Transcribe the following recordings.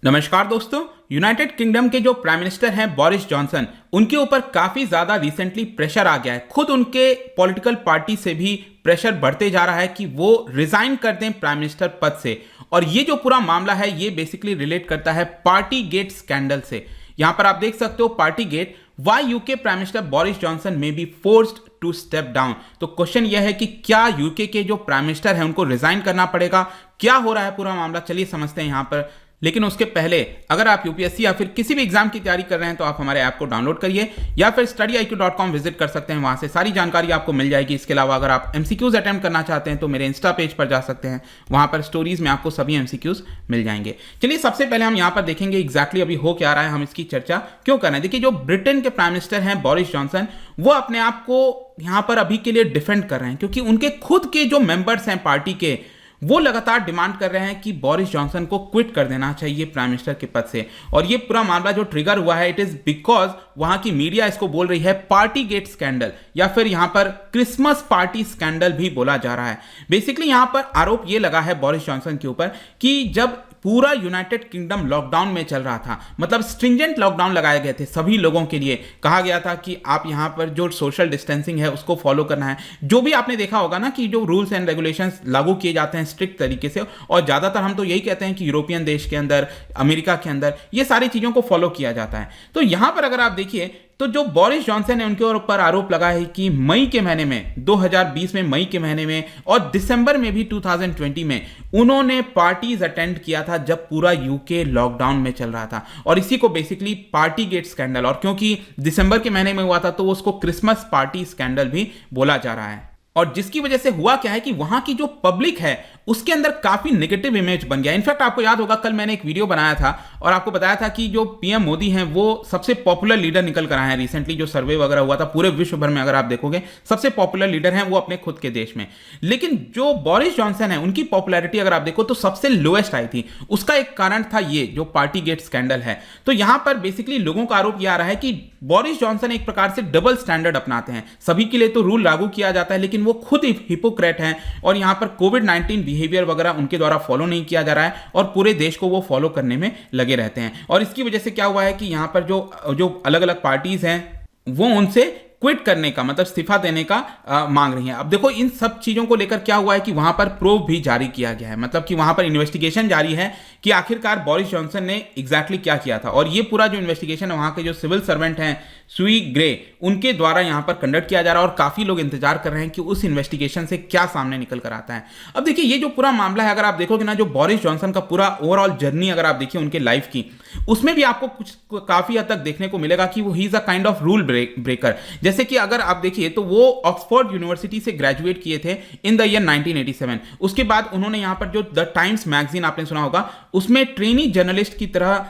नमस्कार दोस्तों। United kingdom के जो प्राइम मिनिस्टर हैं बोरिस जॉनसन, उनके ऊपर काफी ज्यादा रिसेंटली प्रेशर आ गया है। खुद उनके पॉलिटिकल पार्टी से भी प्रेशर बढ़ते जा रहा है कि वो रिजाइन कर दें प्राइम मिनिस्टर पद से। और ये जो पूरा मामला है ये बेसिकली रिलेट करता है पार्टी गेट स्कैंडल से। यहां पर आप देख सकते हो party gate, why UK prime minister Boris Johnson may be forced to step down. तो क्वेश्चन यह है कि क्या यूके के जो प्राइम मिनिस्टर हैं उनको रिजाइन करना पड़ेगा? क्या हो रहा है पूरा मामला, चलिए समझते हैं यहां पर। लेकिन उसके पहले अगर आप यूपीएससी या फिर किसी भी एग्जाम की तैयारी कर रहे हैं तो आप हमारे ऐप को डाउनलोड करिए या फिर studiiq.com विजिट कर सकते हैं, वहां से सारी जानकारी आपको मिल जाएगी। इसके अलावा अगर आप एमसीक्यूज अटेम्प्ट करना चाहते हैं तो मेरे इंस्टा पेज पर जा सकते हैं, वहां पर स्टोरीज में आपको सभी एमसीक्यूज मिल जाएंगे। चलिए सबसे पहले हम यहाँ पर देखेंगे एग्जैक्टली अभी हो क्या रहा है, हम इसकी चर्चा क्यों कर रहे हैं। देखिए, जो ब्रिटेन के प्राइम मिनिस्टर हैं बोरिस जॉनसन, वो अपने आप को यहाँ पर अभी के लिए डिफेंड कर रहे हैं क्योंकि उनके खुद के जो मेंबर्स हैं पार्टी के, वो लगातार डिमांड कर रहे हैं कि बोरिस जॉनसन को क्विट कर देना चाहिए प्राइम मिनिस्टर के पद से। और ये पूरा मामला जो ट्रिगर हुआ है, इट इज बिकॉज वहां की मीडिया इसको बोल रही है पार्टी गेट स्कैंडल, या फिर यहां पर क्रिसमस पार्टी स्कैंडल भी बोला जा रहा है। बेसिकली यहां पर आरोप ये लगा है बोरिस जॉनसन के ऊपर कि जब पूरा यूनाइटेड किंगडम लॉकडाउन में चल रहा था, मतलब स्ट्रिंजेंट लॉकडाउन लगाए गए थे सभी लोगों के लिए, कहा गया था कि आप यहां पर जो सोशल डिस्टेंसिंग है उसको फॉलो करना है। जो भी आपने देखा होगा ना कि जो रूल्स एंड रेगुलेशंस लागू किए जाते हैं स्ट्रिक्ट तरीके से, और ज्यादातर हम तो यही कहते हैं कि यूरोपियन देश के अंदर, अमेरिका के अंदर ये सारी चीजों को फॉलो किया जाता है। तो यहां पर अगर आप देखिए तो जो बोरिस जॉनसन है उनके ऊपर आरोप लगा है कि मई के महीने में 2020 में, मई के महीने में और दिसंबर में भी 2020 में उन्होंने पार्टीज अटेंड किया था जब पूरा यूके लॉकडाउन में चल रहा था। और इसी को बेसिकली पार्टी गेट स्कैंडल, और क्योंकि दिसंबर के महीने में हुआ था तो उसको क्रिसमस पार्टी स्कैंडल भी बोला जा रहा है। और जिसकी वजह से हुआ क्या है कि वहां की जो पब्लिक है उसके अंदर काफी नेगेटिव इमेज बन गया। इनफैक्ट आपको याद होगा कल मैंने एक वीडियो बनाया था और आपको बताया था कि जो पीएम मोदी हैं वो सबसे पॉपुलर लीडर निकल कर आए हैं। रिसेंटली जो सर्वे वगैरह हुआ था पूरे विश्व भर में, अगर आप देखोगे सबसे पॉपुलर लीडर हैं वो अपने खुद के देश में। लेकिन जो बोरिस जॉनसन है उनकी पॉपुलैरिटी अगर आप देखो तो सबसे लोएस्ट आई थी। उसका एक कारण था ये जो पार्टी गेट स्कैंडल है। तो यहां पर बेसिकली लोगों का आरोप यह आ रहा है कि बोरिस जॉनसन एक प्रकार से डबल स्टैंडर्ड अपनाते हैं। सभी के लिए तो रूल लागू किया जाता है लेकिन वो खुद हिपोक्रेट हैं, और यहां पर कोविड-19 बिहेवियर वगैरह उनके द्वारा फॉलो नहीं किया जा रहा है और पूरे देश को वो फॉलो करने में लगे रहते हैं। और इसकी वजह से क्या हुआ है कि यहां पर जो अलग अलग पार्टीज हैं वो उनसे क्विट करने का, मतलब इस्तीफा देने का मांग रही हैं। अब देखो इन सब चीजों को लेकर क्या हुआ है कि वहां पर प्रोब भी जारी किया गया है, मतलब कि वहां पर इन्वेस्टिगेशन जारी है कि आखिरकार बोरिस जॉनसन ने एग्जैक्टली क्या किया था। और ये पूरा जो इन्वेस्टिगेशन है वहां के जो सिविल सर्वेंट हैं सुई ग्रे, उनके द्वारा यहां पर कंडक्ट किया जा रहा है और काफी लोग इंतजार कर रहे हैं कि उस इन्वेस्टिगेशन से क्या सामने निकल कर आता है। अब देखिए ये जो पूरा मामला है, अगर आप देखोगे ना जो बोरिस जॉनसन का पूरा ओवरऑल जर्नी अगर आप देखिए उनके लाइफ की, उसमें भी आपको कुछ काफी हद तक देखने को मिलेगा कि वो he is a kind of rule breaker. जैसे कि अगर आप देखिए तो वो ऑक्सफोर्ड यूनिवर्सिटी से ग्रेजुएट किए थे इन द ईयर 1987। उसके बाद उन्होंने यहां पर जो द टाइम्स मैगजीन आपने सुना होगा उसमें ट्रेनी जर्नलिस्ट की तरह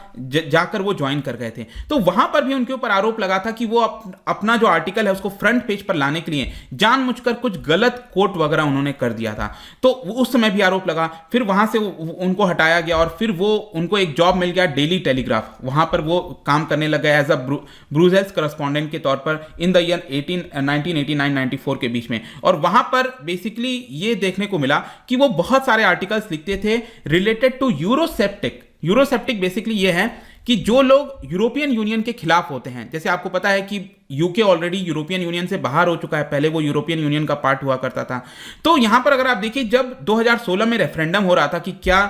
जाकर वो ज्वाइन कर गए थे। तो वहां पर भी उनके ऊपर आरोप लगा था कि वो अपना जो आर्टिकल है उसको फ्रंट पेज पर लाने के लिए जानबूझकर कुछ गलत कोट वगैरह उन्होंने कर दिया था। तो उस समय भी आरोप लगा, फिर वहां से उनको हटाया गया और फिर वो उनको एक जॉब मिल गया डेली टेलीग्राफ, वहां पर वो काम करने लग गए एज अ ब्रुसेल्स करस्पॉन्डेंट के तौर पर इन द ईयर 1989-94 के बीच में। और वहां पर बेसिकली ये देखने को मिला कि वो बहुत सारे आर्टिकल्स लिखते थे related to Eurosceptic. Eurosceptic basically ये है कि जो लोग यूरोपियन यूनियन के खिलाफ होते हैं, जैसे आपको पता है कि यूके ऑलरेडी यूरोपियन यूनियन से बाहर हो चुका है, पहले वो यूरोपियन यूनियन का पार्ट हुआ करता था। तो यहां पर अगर आप देखिए जब 2016 में रेफरेंडम हो रहा था कि क्या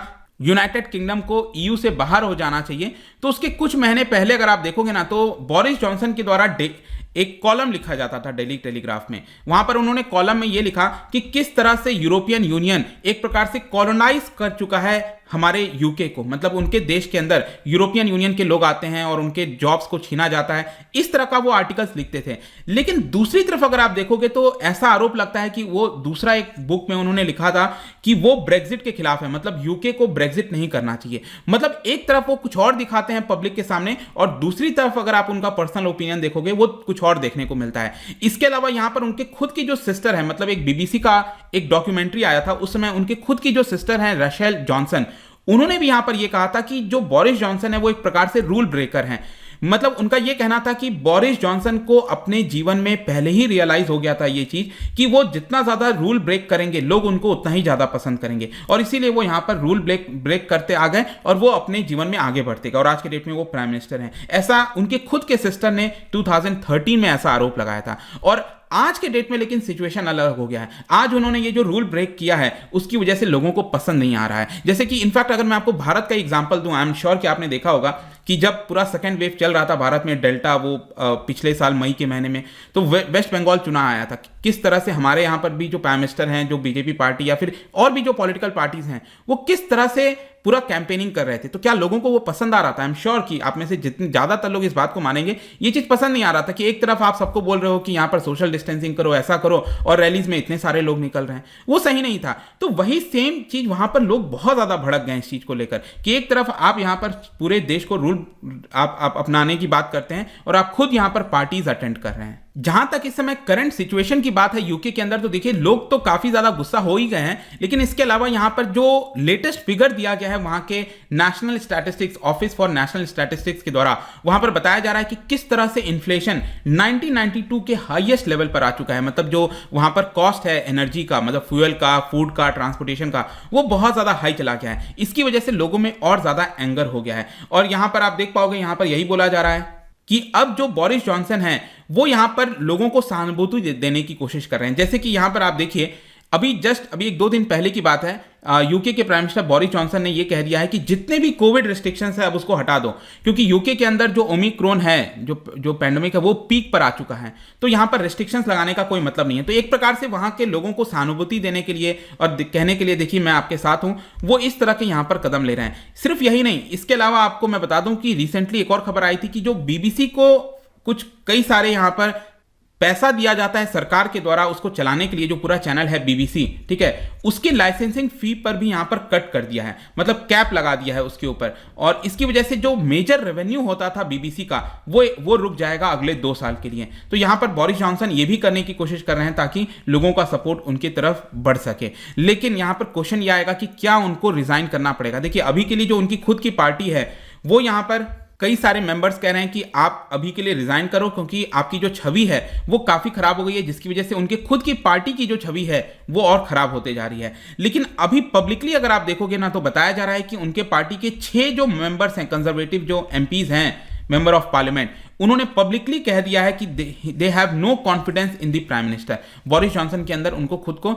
यूनाइटेड किंगडम को ईयू से बाहर हो जाना चाहिए, तो उसके कुछ महीने पहले अगर आप देखोगे ना तो बोरिस जॉनसन के द्वारा एक कॉलम लिखा जाता था डेली टेलीग्राफ में। वहां पर उन्होंने कॉलम में यह लिखा कि किस तरह से यूरोपियन यूनियन एक प्रकार से कॉलोनाइज कर चुका है हमारे यूके को, मतलब उनके देश के अंदर यूरोपियन यूनियन के लोग आते हैं और उनके जॉब्स को छीना जाता है। इस तरह का वो आर्टिकल्स लिखते थे। लेकिन दूसरी तरफ अगर आप देखोगे तो ऐसा आरोप लगता है कि वो दूसरा एक बुक में उन्होंने लिखा था कि वो ब्रेग्जिट के खिलाफ है, मतलब यूके को ब्रेग्जिट नहीं करना चाहिए। मतलब एक तरफ वो कुछ और दिखाते हैं पब्लिक के सामने और दूसरी तरफ अगर आप उनका पर्सनल ओपिनियन देखोगे वो कुछ और देखने को मिलता है। इसके अलावा यहां पर उनके खुद की जो सिस्टर है, मतलब एक बीबीसी का एक डॉक्यूमेंट्री आया था उस समय, उनके खुद की जो सिस्टर है रशेल जॉनसन, उन्होंने भी यहां पर यह कहा था कि जो बोरिस जॉनसन है वो एक प्रकार से रूल ब्रेकर हैं। मतलब उनका यह कहना था कि बोरिस जॉनसन को अपने जीवन में पहले ही रियलाइज हो गया था ये चीज कि वो जितना ज्यादा रूल ब्रेक करेंगे लोग उनको उतना ही ज्यादा पसंद करेंगे, और इसीलिए वो यहां पर रूल ब्रेक करते आ गए और वो अपने जीवन में आगे बढ़ते गए और आज के डेट में वो प्राइम मिनिस्टर हैं। ऐसा उनके खुद के सिस्टर ने 2013 में ऐसा आरोप लगाया था। और आज के डेट में लेकिन सिचुएशन अलग हो गया है। आज उन्होंने ये जो रूल ब्रेक किया है उसकी वजह से लोगों को पसंद नहीं आ रहा है। जैसे कि इनफैक्ट अगर मैं आपको भारत का एग्जांपल दूं, आई एम श्योर कि आपने देखा होगा कि जब पूरा सेकेंड वेव चल रहा था भारत में, डेल्टा, वो पिछले साल मई के महीने में, तो वेस्ट बंगाल चुनाव आया था। किस तरह से हमारे यहाँ पर भी जो प्राइम मिनिस्टर हैं, जो बीजेपी पार्टी या फिर और भी जो पॉलिटिकल पार्टीज हैं, वो किस तरह से पूरा कैंपेनिंग कर रहे थे। तो क्या लोगों को वो पसंद आ रहा था? आई एम श्योर कि आप में से जितने ज्यादातर लोग इस बात को मानेंगे, ये चीज पसंद नहीं आ रहा था कि एक तरफ आप सबको बोल रहे हो कि यहाँ पर सोशल डिस्टेंसिंग करो, ऐसा करो, और रैलीज में इतने सारे लोग निकल रहे हैं, वो सही नहीं था। तो वही सेम चीज वहां पर लोग बहुत ज्यादा भड़क गए इस चीज को लेकर कि एक तरफ आप यहाँ पर पूरे देश को रूल आप अपनाने की बात करते हैं और आप खुद यहाँ पर पार्टीज अटेंड कर रहे हैं। जहां तक इस समय करंट सिचुएशन की बात है यूके के अंदर, तो देखिए लोग तो काफी ज्यादा गुस्सा हो ही गए हैं, लेकिन इसके अलावा यहां पर जो लेटेस्ट फिगर दिया गया है वहां के national statistics, office for national statistics के द्वारा, वहां पर बताया जा रहा है कि किस तरह से इन्फ्लेशन 1992 के हाईएस्ट लेवल पर आ चुका है। मतलब जो वहां पर कॉस्ट है एनर्जी का, मतलब फ्यूल का, फूड का, ट्रांसपोर्टेशन का, वो बहुत ज्यादा हाई चला गया है। इसकी वजह से लोगों में और ज्यादा एंगर हो गया है। और यहां पर आप देख पाओगे, यहां पर यही बोला जा रहा है कि अब जो बोरिस जॉनसन है वो यहां पर लोगों को सहानुभूति देने की कोशिश कर रहे हैं। जैसे कि यहां पर आप देखिए, अभी 1-2 दिन पहले की बात है, यूके के प्राइम मिनिस्टर बोरिस जॉनसन ने यह कह दिया है कि जितने भी कोविड रिस्ट्रिक्शंस है अब उसको हटा दो, क्योंकि यूके के अंदर जो ओमिक्रॉन है, जो पैंडेमिक है, वो पीक पर आ चुका है। तो यहां पर रिस्ट्रिक्शंस लगाने का कोई मतलब नहीं है। तो एक प्रकार से वहां के लोगों को सहानुभूति देने के लिए और कहने के लिए, देखिए मैं आपके साथ हूं, वो इस तरह के यहां पर कदम ले रहे हैं। सिर्फ यही नहीं, इसके अलावा आपको मैं बता दूं कि रिसेंटली एक और खबर आई थी कि जो बीबीसी को कुछ कई सारे यहां पर पैसा दिया जाता है सरकार के द्वारा उसको चलाने के लिए, जो पूरा चैनल है बीबीसी, ठीक है, उसकी लाइसेंसिंग फी पर भी यहां पर कट कर दिया है, मतलब कैप लगा दिया है उसके ऊपर। और इसकी वजह से जो मेजर रेवेन्यू होता था बीबीसी का, वो रुक जाएगा अगले 2 साल के लिए। तो यहां पर बोरिस जॉनसन ये भी करने की कोशिश कर रहे हैं ताकि लोगों का सपोर्ट उनकी तरफ बढ़ सके। लेकिन यहां पर क्वेश्चन यह आएगा कि क्या उनको रिजाइन करना पड़ेगा। देखिए अभी के लिए जो उनकी खुद की पार्टी है, वो यहां पर कई सारे मेंबर्स कह रहे हैं कि आप अभी के लिए रिजाइन करो, क्योंकि आपकी जो छवि है वो काफी खराब हो गई है, जिसकी वजह से उनके खुद की पार्टी की जो छवि है वो और खराब होते जा रही है। लेकिन अभी पब्लिकली अगर आप देखोगे ना, तो बताया जा रहा है कि उनके पार्टी के 6 जो मेंबर्स हैं, कंजर्वेटिव जो एमपीज हैं, मेंबर ऑफ पार्लियामेंट, उन्होंने पब्लिकली कह दिया है कि they have no confidence in the prime minister. Boris Johnson के अंदर उनको खुद को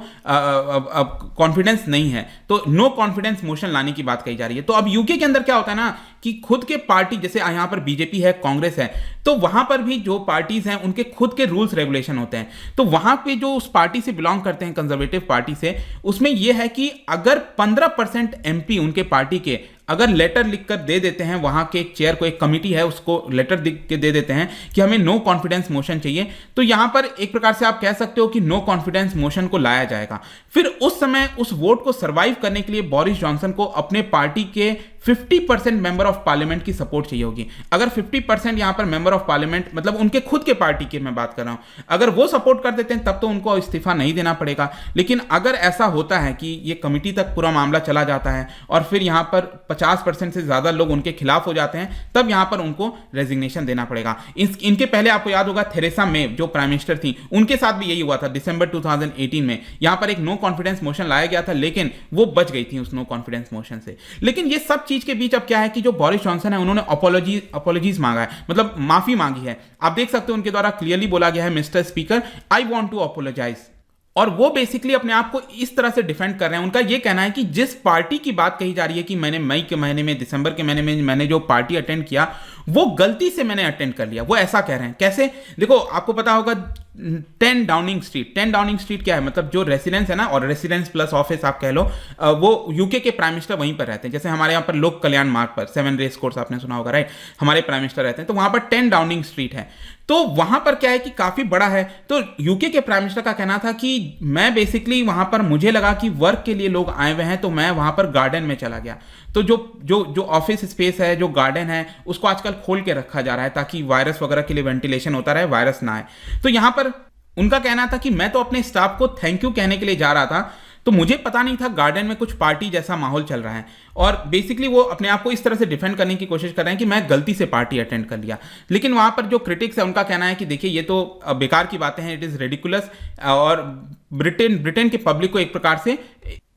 कॉन्फिडेंस नहीं है, तो नो कॉन्फिडेंस मोशन लाने की बात कही जा रही है। तो अब यूके के अंदर क्या होता है ना कि खुद के पार्टी, जैसे यहाँ पर बीजेपी है, कांग्रेस है, तो वहां पर भी जो पार्टीज हैं उनके खुद के रूल्स रेगुलेशन होते हैं। तो वहां पे जो उस पार्टी से बिलोंग करते हैं, कंजर्वेटिव पार्टी से, उसमें यह है कि अगर 15% एमपी उनके पार्टी के अगर लेटर लिखकर दे देते हैं, वहां के एक चेयर को, एक कमिटी है उसको लेटर लिख के दे देते हैं कि हमें नो कॉन्फिडेंस मोशन चाहिए, तो यहां पर एक प्रकार से आप कह सकते हो कि नो कॉन्फिडेंस मोशन को लाया जाएगा। फिर उस समय उस वोट को सर्वाइव करने के लिए बोरिस जॉनसन को अपने पार्टी के 50% मेंबर ऑफ पार्लियामेंट की सपोर्ट चाहिए होगी। अगर 50% यहां पर मेंबर ऑफ पार्लियामेंट, मतलब उनके खुद के पार्टी की मैं बात कर रहा हूं, अगर वो सपोर्ट कर देते हैं तब तो उनको इस्तीफा नहीं देना पड़ेगा। लेकिन अगर ऐसा होता है कि ये कमिटी तक पूरा मामला चला जाता है और फिर यहां पर 50% से ज्यादा लोग उनके खिलाफ हो जाते हैं, तब यहां पर उनको रेजिग्नेशन देना पड़ेगा। इनके पहले आपको याद होगा थेरेसा मे जो प्राइम मिनिस्टर थी, उनके साथ भी यही हुआ था। दिसंबर 2018 में यहां पर एक नो कॉन्फिडेंस मोशन लाया गया था, लेकिन वो बच गई थी उस नो कॉन्फिडेंस मोशन से। लेकिन ये सब चीज के बीच अब क्या है कि जो बोरिस जॉनसन है उन्होंने अपॉलॉजीज मांगा है, मतलब माफी मांगी है। आप देख सकते हो उनके द्वारा क्लियरली बोला गया है, mister speaker I want to apologise. और वो बेसिकली अपने आप को इस तरह से डिफेंड कर रहे हैं। उनका ये कहना है कि जिस पार्टी की बात कही जा रही है कि मैंने मई के महीने में, दिसंबर के महीने में मैंने जो पार्टी अटेंड किया, वो गलती से मैंने अटेंड कर लिया। वो ऐसा कह रहे हैं। कैसे? देखो आपको पता होगा 10 डाउनिंग स्ट्रीट, 10 डाउनिंग स्ट्रीट क्या है, मतलब जो रेसिडेंस है ना, और रेसिडेंस प्लस ऑफिस आप कह लो, वो यूके के प्राइम मिनिस्टर वहीं पर रहते हैं। जैसे हमारे यहाँ पर लोक कल्याण मार्ग पर 7 रेस कोर्स आपने सुना होगा, राइट, हमारे प्राइम मिनिस्टर रहते हैं, तो वहां पर 10 डाउनिंग स्ट्रीट है। तो वहां पर क्या है कि काफी बड़ा है। तो यूके के प्राइम मिनिस्टर का कहना था कि मैं बेसिकली वहां पर, मुझे लगा कि वर्क के लिए लोग आए हुए हैं, तो मैं वहां पर गार्डन में चला गया। तो जो ऑफिस स्पेस है, जो गार्डन है, उसको आजकल खोल के रखा जा रहा है ताकि वायरस वगैरह के लिए वेंटिलेशन होता रहे, वायरस ना आए। तो यहां पर उनका कहना था कि मैं तो अपने स्टाफ को थैंक यू कहने के लिए जा रहा था, तो मुझे पता नहीं था गार्डन में कुछ पार्टी जैसा माहौल चल रहा है, और बेसिकली वो अपने आप को इस तरह से डिफेंड करने की कोशिश कर रहे हैं कि मैं गलती से पार्टी अटेंड कर लिया। लेकिन वहां पर जो क्रिटिक्स है उनका कहना है कि देखिए ये तो बेकार की बातें हैं, इट इज रेडिकुलस, और ब्रिटेन के पब्लिक को एक प्रकार से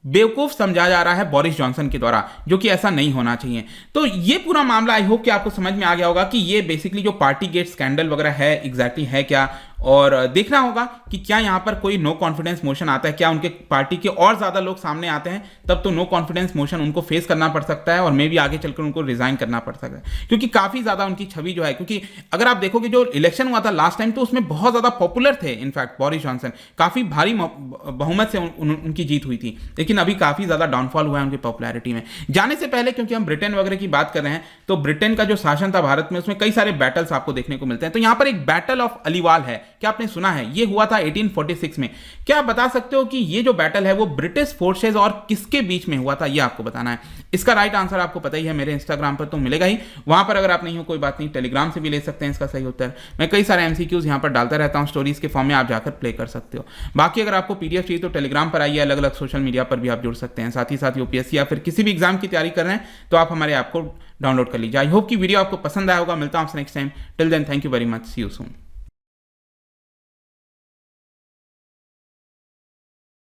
बेवकूफ समझा जा रहा है बोरिस जॉनसन के द्वारा, जो कि ऐसा नहीं होना चाहिए। तो ये पूरा मामला आई होप कि आपको समझ में आ गया होगा कि ये बेसिकली जो पार्टी गेट स्कैंडल वगैरह है एग्जैक्टली है क्या, और देखना होगा कि क्या यहाँ पर कोई नो कॉन्फिडेंस मोशन आता है, क्या उनके पार्टी के और ज्यादा लोग सामने आते हैं, तब तो नो कॉन्फिडेंस मोशन उनको फेस करना पड़ सकता है और मे भी आगे चलकर उनको रिजाइन करना पड़ सकता है, क्योंकि काफी ज्यादा उनकी छवि जो है, क्योंकि अगर आप देखोगे जो इलेक्शन हुआ था लास्ट टाइम तो उसमें बहुत ज्यादा पॉपुलर थे इनफैक्ट बोरिस जॉनसन, काफी भारी बहुमत से उनकी जीत हुई थी, लेकिन अभी काफी ज्यादा डाउनफॉल हुआ है उनकी पॉपुलैरिटी में। जाने से पहले क्योंकि हम ब्रिटेन वगैरह की बात कर रहे हैं, तो ब्रिटेन का जो शासन था भारत में उसमें कई सारे बैटल्स आपको देखने को मिलते हैं। तो यहाँ पर एक बैटल ऑफ अलीवाल है, क्या आपने सुना है? ये हुआ था 1846 में। क्या आप बता सकते हो कि ये जो बैटल है वो ब्रिटिश फोर्सेस और किसके बीच में हुआ था? ये आपको बताना है। इसका राइट आंसर आपको पता ही है, मेरे इंस्टाग्राम पर तो मिलेगा ही, वहां पर अगर आप नहीं हो कोई बात नहीं, टेलीग्राम से भी ले सकते हैं इसका सही उत्तर। मैं कई सारे एमसीक्यूज यहां पर डालता रहता हूं स्टोरीज के फॉर्म में, आप जाकर प्ले कर सकते हो। बाकी अगर आपको पीडीएफ चाहिए तो टेलीग्राम पर आइए, अलग अलग सोशल मीडिया पर भी आप जुड़ सकते हैं। साथ ही साथ यूपीएससी या फिर किसी भी एग्जाम की तैयारी कर रहे हैं तो आप हमारे ऐप को डाउनलोड कर लीजिए। आई होप कि वीडियो आपको पसंद आया होगा। मिलता हूं आपसे next time. Till then thank you very much, see you soon.